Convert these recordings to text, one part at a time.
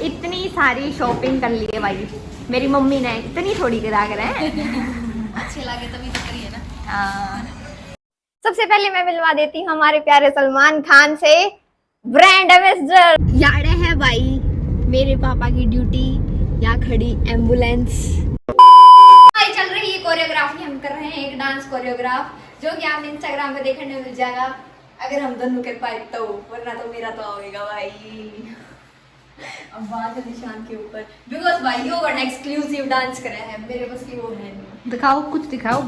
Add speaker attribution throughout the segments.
Speaker 1: इतनी सारी शॉपिंग कर ली है भाई मेरी मम्मी ने, इतनी थोड़ी करा कर है।
Speaker 2: अच्छे लगे तभी तो करिए ना।
Speaker 1: हाँ। सबसे पहले मैं मिलवा देती हूँ हमारे प्यारे सलमान खान से, ब्रांड एम्बेसडर। यार है भाई मेरे पापा की ड्यूटी, यहाँ खड़ी एम्बुलेंस। चल रही है कोरियोग्राफी, हम कर रहे हैं एक डांस कोरियोग्राफ जो कि आपने इंस्टाग्राम पे देखने मिल जाएगा अगर हम दोनों कर पाए तो, वरना तो मेरा तो आएगा भाई। अब बात है निशान के ऊपर, बिकॉज भाई यो वन एक्सक्लूसिव डांस करे हैं, मेरे बस की वो है नहीं।
Speaker 3: दिखाओ, कुछ दिखाओ,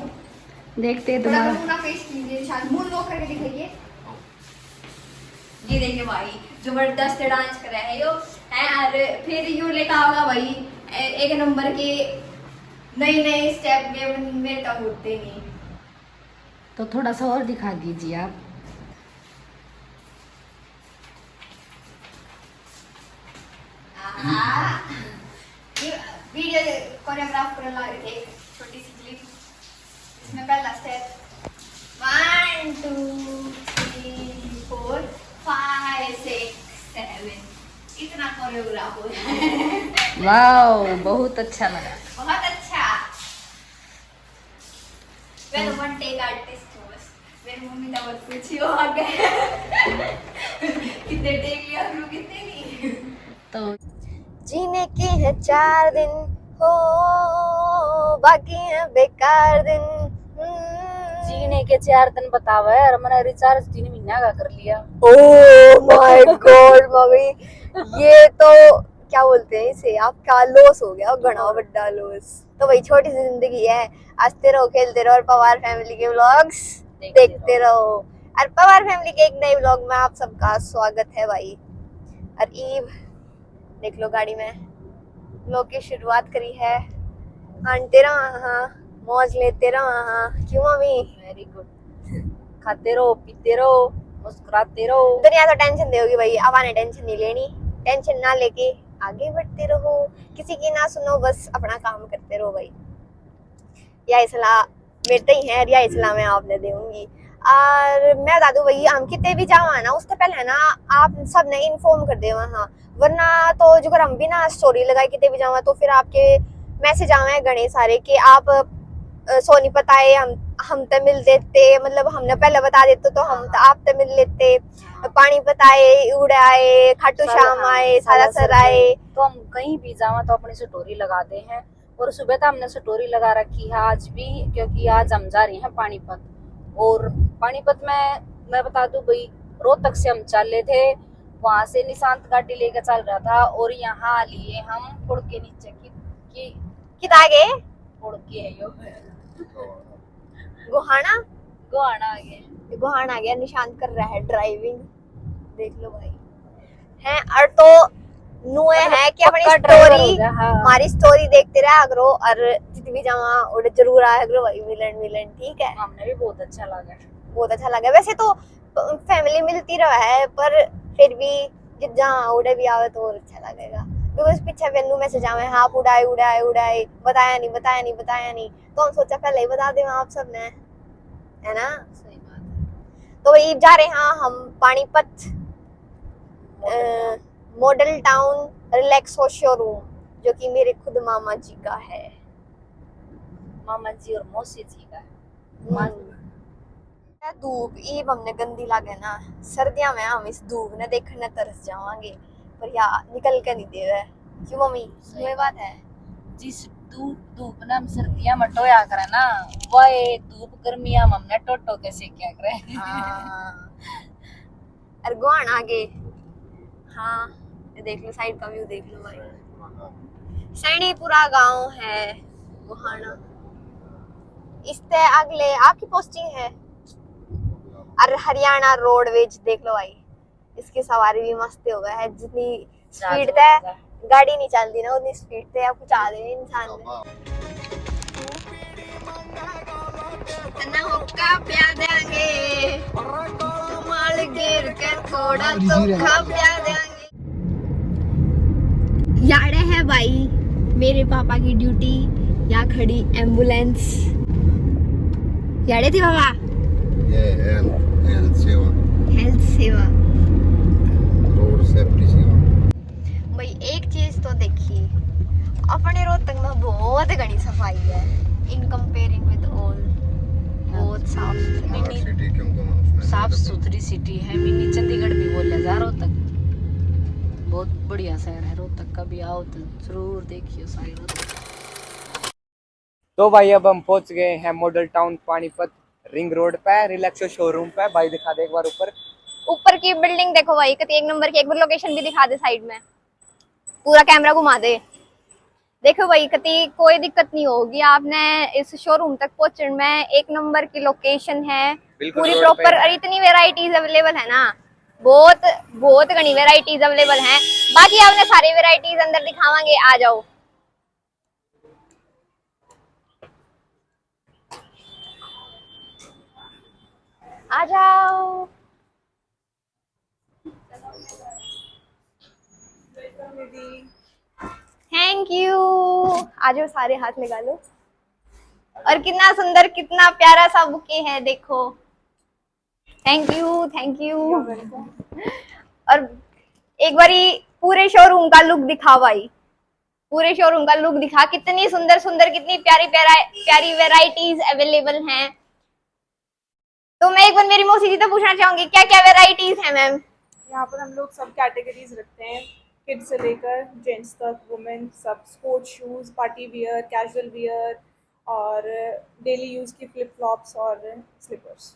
Speaker 3: देखते हैं
Speaker 1: थोड़ा
Speaker 3: तुम्हारा।
Speaker 1: नमूना पेश कीजिए निशान, मून वॉक करके दिखाइए। ये देखिए भाई जबरदस्त डांस कर रहा है यो है। और फिर यो लेकर होगा भाई एक नंबर के नए नए स्टेप में मेरे तक होते नहीं।
Speaker 3: तो थोड़ा सा और दिखा दीजिए आप।
Speaker 1: वीडियो कोरियोग्राफ करने लगे थे, छोटी सी क्लिप। इसमें पहला स्टेप 1 2 3 4 5 6 7 इतना कोरियोग्राफ हो है।
Speaker 3: वाओ, बहुत अच्छा लगा।
Speaker 1: बहुत अच्छा। मैं तो वन टेक आर्टिस्ट हूँ बस। मेरी मम्मी का मत पूछियो आगे कितने टेक लिया हम लोग, कितने नहीं।
Speaker 3: तो
Speaker 1: जीने के हैं 4 दिन हो, बाकी है बेकार दिन।
Speaker 3: जीने के 4 दिन बतावा है और मैंने रिचार्ज 3 महीना का कर लिया।
Speaker 1: ओह माय गॉड मम्मी, ये तो क्या बोलते हैं इसे, आपका लॉस हो गया, घना बड़ा लॉस। तो वही छोटी सी जिंदगी है, हंसते रहो खेलते रहो और पवार फैमिली के व्लॉग्स देखते रहो। और पवार फैमिली के एक नए व्लॉग में आप सबका स्वागत है भाई। और ईव देख लो गाड़ी में व्लॉग की शुरुआत करी है। आंटे रहो हाँ, मौज लेते रहो हाँ। क्यों मम्मी?
Speaker 3: Very good. खाते रहो, पीते रहो, मुस्कुराते रहो।
Speaker 1: दुनिया तो टेंशन देगी भाई, अब आने टेंशन नहीं लेनी, टेंशन ना लेके आगे बढ़ते रहो, किसी की ना सुनो, बस अपना काम करते रहो भाई। यह सलाह मेरे ही है, यह सलाह मैं आपने दूंगी। और मैं बता दूं भाई, हम कितने भी जावा ना उससे पहले ना आप सब ने इन्फॉर्म कर दे वहाँ, वरना तो जो अगर हम भी ना स्टोरी लगाए कितने भी जावा तो फिर आपके मैसेज आवे घने सारे कि आप सोनीपत आए, हम तो मिल देते, मतलब हमने पहले बता देते तो हम आप तो मिल लेते। पानीपत आए, उड़े आए, खाटू श्याम आए, सालासर आए।
Speaker 3: तो हम कहीं भी जावा तो अपनी स्टोरी लगाते हैं, और सुबह तो हमने स्टोरी लगा रखी है आज भी, क्योंकि आज हम जा रहे हैं पानीपत। और पानीपत में मैं बता दूं भाई, रोहतक से हम चले थे, वहां से निशांत गाड़ी लेकर चल रहा था, और यहाँ लिए हम पुड़ के नीचे की
Speaker 1: कितना गए?
Speaker 3: पुड़ के है यो
Speaker 1: गोहाना
Speaker 3: गोहाना आ गए।
Speaker 1: गोहाना आ गया, निशांत कर रहा है ड्राइविंग, देख लो भाई हैं। और तो नुए है कि अपनी स्टोरी, हमारी स्टोरी देखते रहा करो, और जितनी भी जावा उड़े जरूर आया करो भाई, मिलन मिलन, ठीक है।
Speaker 3: हमने भी बहुत अच्छा लगा,
Speaker 1: बहुत अच्छा लगा। वैसे तो फैमिली मिलती रहा है, पर फिर भी जित जहाँ उड़े भी आवे तो और अच्छा लगेगा। बिकॉज पीछे वेन्यू मैसेज आवे, हाँ उड़ाए उड़ाए उड़ाए, बताया नहीं बताया नहीं बताया नहीं, तो हम सोचा पहले ही बता दें आप सब ने, है ना।
Speaker 3: सही बात है।
Speaker 1: तो वही जा रहे हैं हम Panipat model town Relaxo showroom, जो कि मेरे खुद मामा जी का है।
Speaker 3: मामा जी और मौसी जी का
Speaker 1: धूप ईब हमने गंदी लगे ना, सर्दियों में हम इस धूप ने देखने तरस जावांगे, पर यार निकल के नहीं देवे। क्यों मम्मी? ये बात है।
Speaker 3: जिस धूप ना हम सर्दियां में टोया करे ना, वह धूप गर्मियां में हमने टोटो कैसे क्या करे।
Speaker 1: और गोहान आगे, हाँ ये देख लो साइड का व्यू देख लो भाई, सैनीपुरा गांव है गोहाना। इससे अगले आपकी पोस्टिंग है। और हरियाणा रोडवेज देख लो भाई, इसकी सवारी भी मस्त हो गया है, जितनी स्पीड है गाड़ी नहीं चलती ना उतनी स्पीड से आपको चाह दे इंसान ने हुक्का प्या देंगे, माल गिर के थोड़ा चोखा प्या देंगे। यारे है भाई मेरे पापा की ड्यूटी, यहाँ खड़ी एम्बुलेंस। यारे थी बाबा हेल्थ सेवा,
Speaker 4: रोड सेफ्टी सेवा।
Speaker 1: भाई एक चीज तो देखी, अपने रोहतक में बहुत घनी सफाई है इन कंपेयरिंग विद ऑल। बहुत साफ सुथरी
Speaker 4: सिटी क्योंकि उसमें
Speaker 3: साफ सुथरी सिटी है। मिनी चंडीगढ़ भी बोले जा रोहतक। बहुत बढ़िया शहर है रोहतक। कभी आओ तो जरूर देखियो सारी रोहतक।
Speaker 5: तो भाई अब हम पहुंच गए हैं model town Panipat ring road पे, रिलैक्सो शोरूम पे। भाई दिखा दे एक बार ऊपर।
Speaker 1: ऊपर की बिल्डिंग देखो भाई, कितनी एक नंबर की। एक बार लोकेशन भी दिखा दे साइड में, पूरा कैमरा घुमा दे। देखो भाई कति कोई दिक्कत नहीं होगी आपने इस शोरूम तक पहुंचने में। एक नंबर की लोकेशन है,
Speaker 5: बिल्कुल
Speaker 1: पूरी
Speaker 5: रोड
Speaker 1: प्रॉपर।
Speaker 5: पे।
Speaker 1: और इतनी वेराइटीज अवेलेबल है ना, बहुत बहुत घनी वेराइटीज अवेलेबल हैं। बाकी आपने सारी वेराइटीज अंदर दिखावांगे, आ जाओ। आ जाओ। Thank you. आ जाओ, सारे हाथ लगा लो। और कितना सुंदर, कितना प्यारा सा बुके है, देखो। Thank you, thank you. और एक बारी पूरे शोरूम का लुक दिखा भाई, पूरे शोरूम का लुक दिखा। कितनी सुंदर सुंदर, कितनी प्यारी प्यारी वेराइटीज अवेलेबल हैं। तो मैं एक बार मेरी मौसी जी तो पूछना चाहूंगी, क्या क्या वेराइटीज हैं मैम?
Speaker 6: यहाँ पर हम लोग सब कैटेगरीज रखते हैं, किड्स से लेकर जेंट्स तक, वुमेन, सब sports shoes, party wear, casual wear और डेली यूज़ की फ्लिप फ्लॉप्स और स्लीपर्स।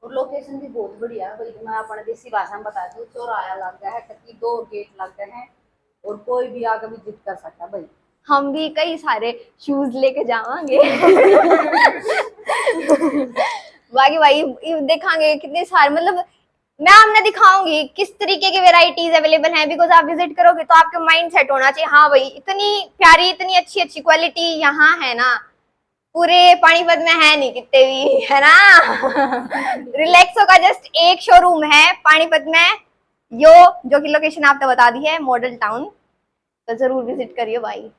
Speaker 3: और लोकेशन भी बहुत बढ़िया है। बल्कि मैं अपने देसी भाषा में बता दूं, चौराया लग गया है, कति 2 गेट लग गए हैं और कोई भी आकर विजिट कर सकता है भाई।
Speaker 1: हम भी कई सारे शूज लेके जावांगे। बाकी भाई देखांगे कितने सारे, मतलब मैं आपने दिखाऊंगी किस तरीके की वेराइटीज अवेलेबल हैं। बिकॉज आप विजिट करोगे तो आपके माइंड सेट होना चाहिए, हाँ भाई इतनी प्यारी, इतनी अच्छी अच्छी क्वालिटी यहाँ है ना, पूरे पानीपत में है नहीं कितने भी, है ना। रिलैक्सो का जस्ट एक शोरूम है पानीपत में, जो कि लोकेशन आपने बता दी है, मॉडल टाउन। तो जरूर विजिट करियो भाई।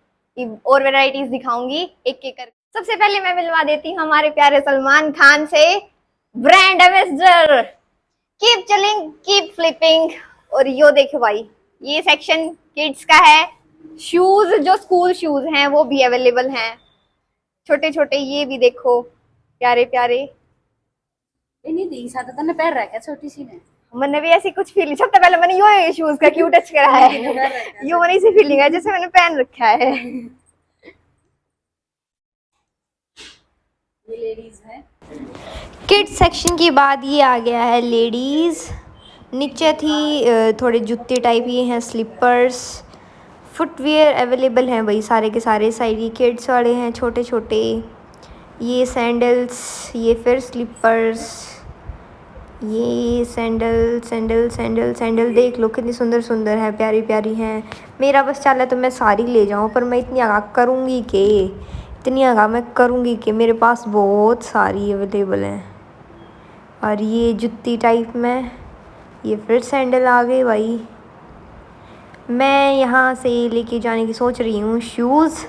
Speaker 1: और वेराइटीज दिखाऊंगी एक एक कर। सबसे पहले मैं मिलवा देती हूँ हमारे प्यारे सलमान खान से, brand ambassador. Keep chilling, keep flipping. और यो देखो भाई, ये सेक्शन किड्स का है। शूज, जो स्कूल शूज हैं वो भी अवेलेबल हैं, छोटे छोटे। ये भी देखो, प्यारे प्यारे।
Speaker 3: नहीं दी साथ तने पैर रखा छोटी सी ने।
Speaker 1: मैंने भी ऐसी कुछ फीलिंग, सबसे पहले मैंने यो शूज का क्यों टच करा है। यो मैंने ऐसी फीलिंग है जैसे मैंने पहन रखा है।
Speaker 3: ये लेडीज है।
Speaker 1: किड्स सेक्शन के बाद ये आ गया है लेडीज। नीचे थी थोड़े जूते टाइप, ये हैं स्लीपर्स। फुटवियर अवेलेबल हैं भाई सारे के सारे। साइड ये किड्स वाले हैं छोटे छोटे, ये सैंडल्स, ये फिर स्लीपर्स, ये सैंडल सैंडल सैंडल सैंडल। देख लो कितनी सुंदर सुंदर है, प्यारी प्यारी हैं। मेरा बस चाल है तो मैं सारी ले जाऊँ, पर मैं इतनी आगा करूँगी कि, इतनी आगा मैं करूँगी कि मेरे पास बहुत सारी अवेलेबल हैं। और ये जुत्ती टाइप में, ये फिर सैंडल आ गए भाई। मैं यहाँ से लेके जाने की सोच रही हूँ शूज़।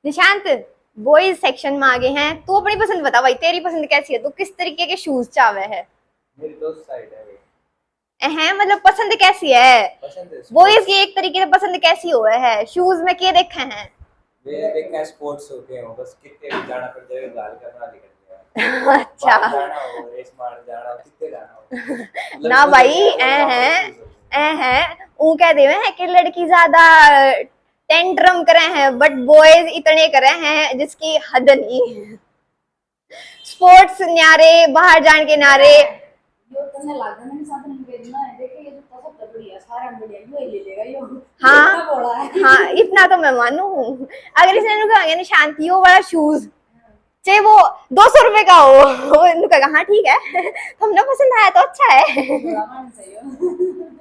Speaker 1: निशांत, बॉयज सेक्शन में आगे हैं। तू अपनी पसंद बता भाई, तेरी पसंद कैसी है? तू किस तरीके के शूज चाहे है?
Speaker 5: मेरी दोस्त साइड है भाई।
Speaker 1: हैं मतलब पसंद कैसी है?
Speaker 5: पसंद है
Speaker 1: बॉयज की एक तरीके से पसंद कैसी हो है? शूज में क्या देखे हैं?
Speaker 5: मैंने देखा है स्पोर्ट्स होते हैं, बस कितने भी जाना पड़ जाए गाल करना निकल गया।
Speaker 1: अच्छा
Speaker 5: जाना हो, रेस मार जाना हो, कितने जाना हो।
Speaker 1: ना भाई, ए हैं वो कह दे हैं कि लड़की ज्यादा टेंट्रम करे हैं, बट बॉयज इतने करे हैं जिसकी हद नहीं। स्पोर्ट्स न्यारे, बाहर जाने के नारे।
Speaker 3: यो तने लागदा नहीं साथ में भेजना है। देखे ये तो सब बढ़िया, सारा बढ़िया, यो ही ले लेगा यो।
Speaker 1: हाँ
Speaker 3: इतना बोला है।
Speaker 1: हाँ, इतना तो मैं मानू हूँ। अगर इसने कहा ना शांतियों वाला शूज, चाहे वो 200 रुपए का हो, वो इन्होंने कहा हाँ ठीक है, हमने पसंद आया तो अच्छा है।
Speaker 3: बुलाना चाहिए।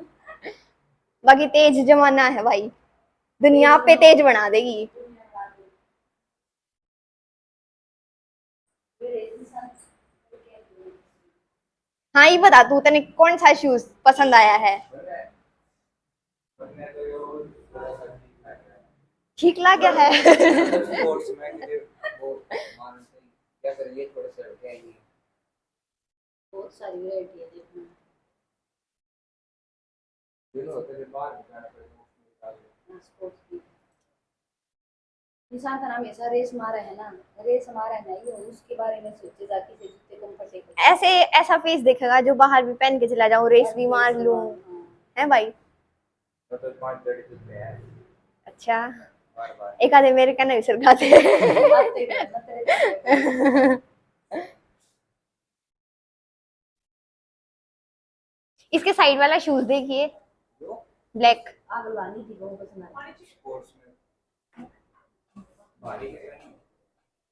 Speaker 1: बाकी तेज जमाना है भाई, दुनिया पे तेज बना देगी। हाँ ये बता, तू तने कौन सा शूज पसंद आया है? ठीक लग गया है।
Speaker 5: स्पोर्ट्स में कि वो मान क्या करिए, थोड़े से क्या ये
Speaker 3: बहुत सारी वैरायटी है देखने में।
Speaker 5: दिन होते हैं बाहर जाना पड़ेगा।
Speaker 3: स्पोर्ट्स की। निशांत का हमेशा रेस मारा है ना, रेस मारा है ना, ये उसके बारे में सोचे जाके से जितने कंफर्टेबल
Speaker 1: ऐसे ऐसा फेस देखेगा जो बाहर भी पहन के चला जाऊं, रेस भी मार लूं, है भाई।
Speaker 5: तो 5 जड़ी जूते हैं
Speaker 1: अच्छा,
Speaker 5: बार
Speaker 1: एक आधे मेरे कहने भी सर खाते
Speaker 3: आते रहना तेरे।
Speaker 1: इसके साइड वाला शूज देखिए, ब्लैक।
Speaker 3: आग लानी थी वो बस ना।
Speaker 5: स्पोर्ट्स में भारी है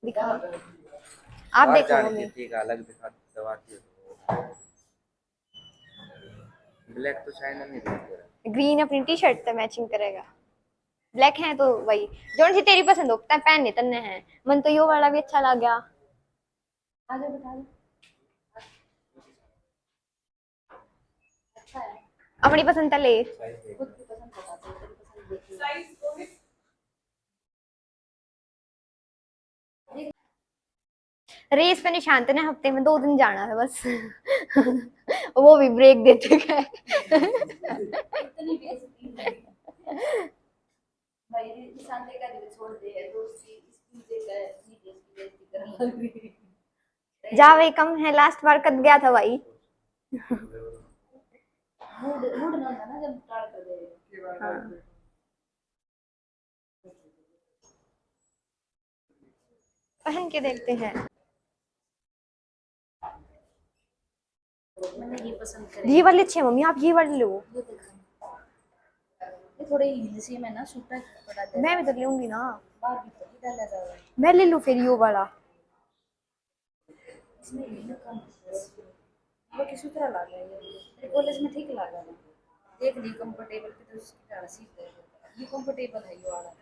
Speaker 1: दिखा, आप
Speaker 5: बाहर
Speaker 1: देखो
Speaker 5: जाने
Speaker 1: मम्मी।
Speaker 5: की ठीक अलग दिखा दवाती है। ब्लैक तो शायद नहीं दिखता।
Speaker 1: ग्रीन अपनी टी शर्ट से मैचिंग करेगा, ब्लैक है तो वही जोन सी तेरी पसंद हो तब पहनने तन्ने हैं। मन तो यो वाला भी अच्छा लग गया।
Speaker 3: आगे बता दो। अच्छा है,
Speaker 1: अपनी पसंद का ले।
Speaker 3: खुद की पसंद बता दो, तेरी पसंद देखी।
Speaker 6: साइज रोहित
Speaker 1: रेस पे निशांत ने हफ्ते में 2 दिन जाना है बस। वो भी ब्रेक देते गए।
Speaker 3: इतनी बेइज्जती है भाई, निशांत का दिल छोड़ दे तो उसकी स्किन देकर अपनी देश की बेइज्जती करने लग गई।
Speaker 1: जा वही कम है, लास्ट बार कद गया था भाई।
Speaker 3: मूड मूड ना था ना जब स्टार्ट कर दे।
Speaker 1: हाँ। पहन के देखते हैं।
Speaker 3: मैंने ये पसंद करे,
Speaker 1: ये वाले अच्छे हैं मम्मी, आप ये वाले लो।
Speaker 3: ये देखो, ये थोड़े हील से मैं ना सूटा पड़ा दे।
Speaker 1: मैं भी तो लूंगी ना,
Speaker 3: बाहर भी तो डाला जाएगा,
Speaker 1: मैं ले लूं फिर यो वाला।
Speaker 3: इसमें हील कम वो किसी तरह लगा है। मेरे कॉलेज में ठीक लगा ना, देख ली कंफर्टेबल पे तो उसकी तरह सीख गए। ये कंफर्टेबल है ये वाला।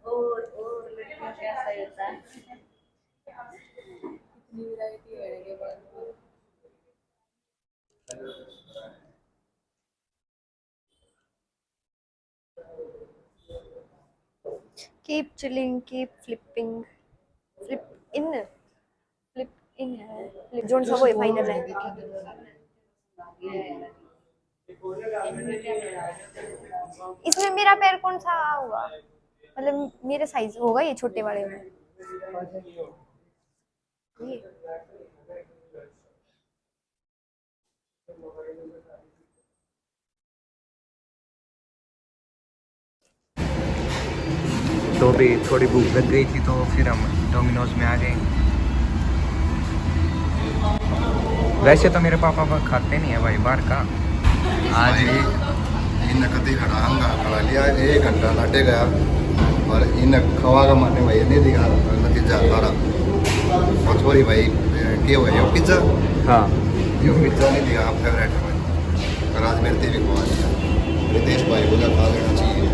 Speaker 3: और लड़कियों का ऐसा ही होता है। इतनी वैरायटी है के बाद
Speaker 1: keep chilling, keep flipping, flip इन है, फ्लिप जोन सा वो फाइनल है। इसमें मेरा पैर कौन सा होगा, मतलब मेरे साइज होगा ये छोटे वाले में। ये
Speaker 5: तो भी थोड़ी भूख लग गई थी तो फिर हम डोमिनोज में आ गए। वैसे तो मेरे पापा खाते नहीं है भाई बाहर का। आज
Speaker 4: इन कति खड़ा लिया 1 घंटा लाटे गया और इन खवा का माने भाई नहीं दिखा नतीजा सारा। और थोड़ी भाई के हुआ यो पिज्ज़ा,
Speaker 5: हाँ
Speaker 4: यो पिज्ज़ा नहीं दिखा फेवरेट है भाई। और आज मेरे भी खवा दिया रितेश भाई को खा लेना चाहिए।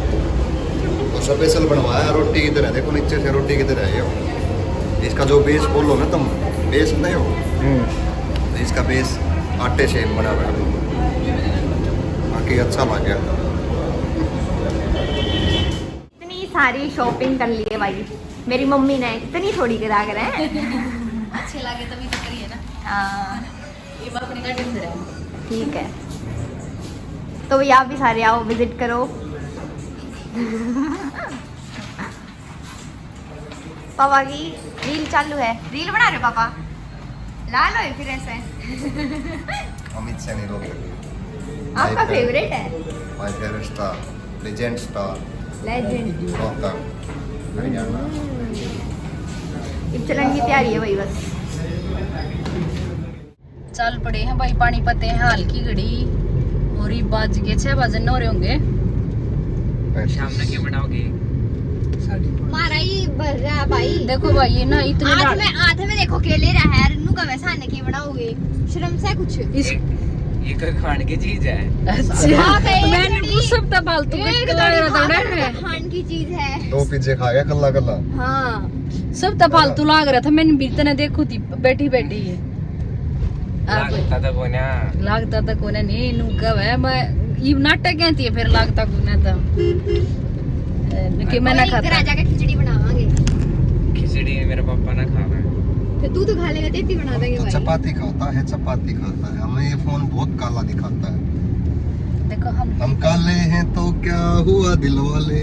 Speaker 4: तो स्पेशल बनवाया रोटी की तरह, देखो नीचे से रोटी की तरह है ये। इसका जो बेस बोलो ना तुम, बेस नहीं हो तो इसका बेस आटे से बना हुआ है, बाकी अच्छा लग गया।
Speaker 1: इतनी सारी शॉपिंग कर ली है भाई मेरी मम्मी ने, इतनी थोड़ी करा कर है।
Speaker 2: अच्छे लगे तभी तो करिए ना।
Speaker 1: हाँ
Speaker 2: ये बात अपने का टिप्स है।
Speaker 1: ठीक है, तो भैया आप भी सारे आओ, विजिट करो। पापा की रील चालू है, रील बना रहे हो पापा? ला लो फिर ऐसे।
Speaker 4: अमित से नहीं रोक सकते।
Speaker 1: आपका फेवरेट है?
Speaker 4: My favourite star, legend star,
Speaker 1: legend.
Speaker 4: Rocker Haryana.
Speaker 1: अब चलन की तैयारी है भाई बस।
Speaker 3: चल पड़े हैं भाई पानीपत है हाल की घड़ी और ये बज गए 6 बजे हो रहे होंगे।
Speaker 5: शाम में क्या बनाओगे?
Speaker 1: मारा ही भर रहा है भाई।
Speaker 3: देखो भाई ये ना इतने
Speaker 1: आठ में देखो केले रहा है, रन्नू का वैसा आने की बनाओगे शर्म से कुछ।
Speaker 3: इस
Speaker 5: ये कोई खाने की चीज है।
Speaker 3: मैंने वो सब तो फालतू
Speaker 1: खान की चीज है।
Speaker 4: 2 पिज्जे खा गया कल्ला कल्ला।
Speaker 3: हाँ सब तो फालतू लाग रहा था। मैंने भी इतने देखो थी बैठी बैठी है
Speaker 5: लगता था कोई ना।
Speaker 3: लागता था कोने नहीं नू कब है मैं ये नाटक कहती है फिर लागता कोने था कि मैं ना खाता।
Speaker 1: जाके खिचड़ी बनावांगे।
Speaker 5: खिचड़ी मेरा पापा ना खा रहा है।
Speaker 1: फिर तू तो खा लेगा, तेती बना देंगे
Speaker 4: तो
Speaker 1: भाई।
Speaker 4: चपाती खाता है, चपाती खाता है। हमें ये फोन बहुत काला दिखाता है।
Speaker 3: देखो
Speaker 4: हम काले हैं तो क्या हुआ दिल वाले,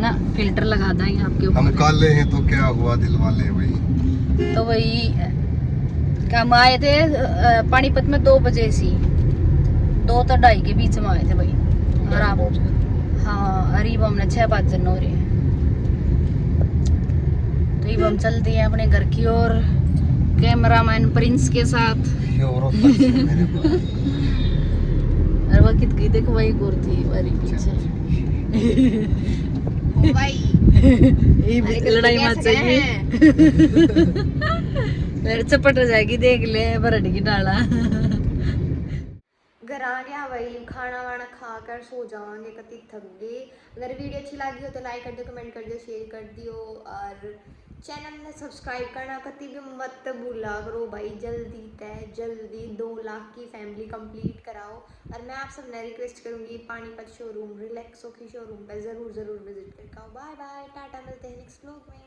Speaker 3: ना फिल्टर लगा देंगे आपके
Speaker 4: हम
Speaker 3: ऊपर।
Speaker 4: काले हैं तो क्या हुआ दिल वाले भाई।
Speaker 3: तो वही हम आए थे पानीपत में 2 बजे से 2 तो 2:30 के बीच में आए थे भाई। और आप हाँ अरीब हमने 6 बजे हो रहे हैं। तो अब हम चलते हैं अपने घर की ओर कैमरामैन प्रिंस के साथ।
Speaker 4: ये औरत लगती है मेरे को।
Speaker 3: और वो कित गई देखो वही गोर थी हमारी पीछे।
Speaker 1: ओ भाई
Speaker 3: ये लड़ाई मच जाएगी। मेरे चपट हो जाएगी, देख ले बरड़ की डाला।
Speaker 1: घर आ गया भाई, खाना वाना खाकर सो जाओगे, कति थक गए। अगर वीडियो अच्छी लगी हो तो लाइक कर दियो, कमेंट कर दियो, शेयर कर दियो और चैनल में सब्सक्राइब करना कति भी मत भूला करो भाई। जल्दी 2 लाख की फैमिली कंप्लीट कराओ। और मैं आप सब ने रिक्वेस्ट करूंगी पानीपत शोरूम रिलैक्सो की शोरूम पर ज़रूर विजिट करके आओ। बाय बाय, टाटा, मिलते हैं नेक्स्ट व्लॉग में।